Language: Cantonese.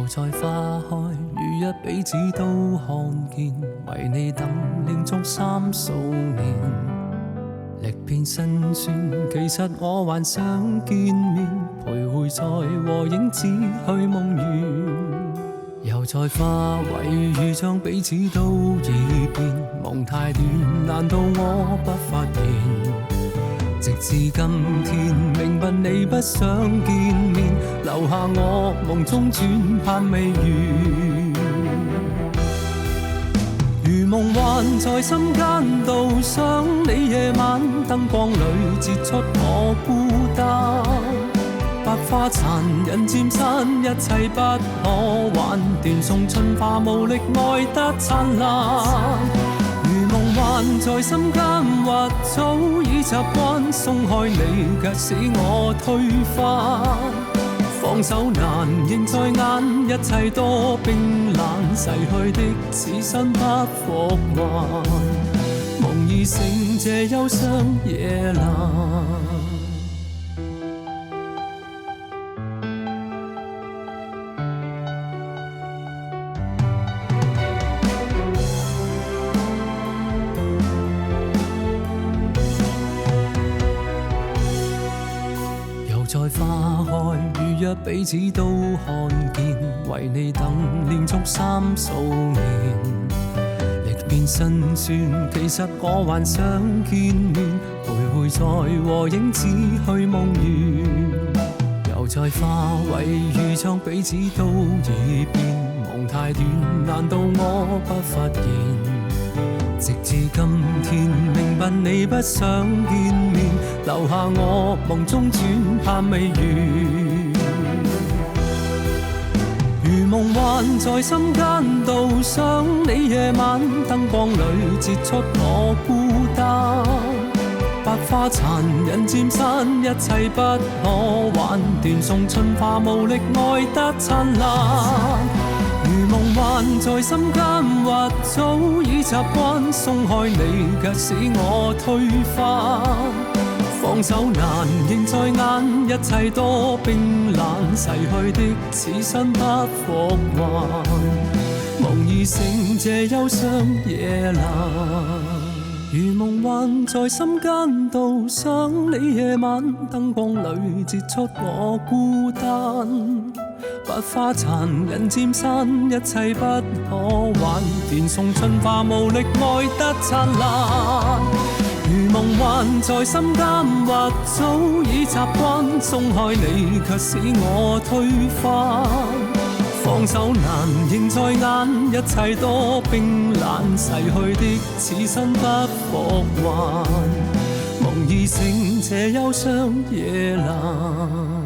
又再花開，如一彼此都看見，為你等連續3數年，歷遍辛酸，其實我還想見面，徘徊在和影只去夢圓。又再化為如像彼此都已變，夢太短，難道我不發現？直至今天，明白你不想見面，留下我夢中轉盼未完。如夢幻在心間度，想你夜晚燈光裏折出我孤單。百花殘，人漸散，一切不可挽，斷送春花無力愛得燦爛。如夢幻在心間，或早已習慣，鬆開你卻使我推翻。放手難，仍在眼，一切多冰冷，逝去的此生不復還。夢已醒，這憂傷夜闌。再花開，如若彼此都看見，為你等連續3數年，歷遍辛酸，其實我還想見面，徘徊在和影只去夢圓。又再化為如像彼此都已變，夢太短，難道我不發現？直至今天，明白你不想見面，留下我夢中轉盼未完。如夢幻在心間度，想你夜晚燈光裏折出我孤單。百花殘，人漸散，一切不可挽，斷送春花無力愛得燦爛。如夢幻在心間，或早已習慣，鬆開你卻使我推翻。放手難，仍在眼，一切多冰冷，逝去的此生不復還。夢已醒，這憂傷夜闌。如夢幻在心間度，想你夜晚燈光裏折出我孤單。百花殘，人漸散，一切不可挽，斷送春花無力愛得燦爛。如夢幻在心間，或早已習慣，鬆開你卻使我推翻。放手難，仍在眼，一切多冰冷，逝去的此生不復還。夢已醒，這憂傷夜闌。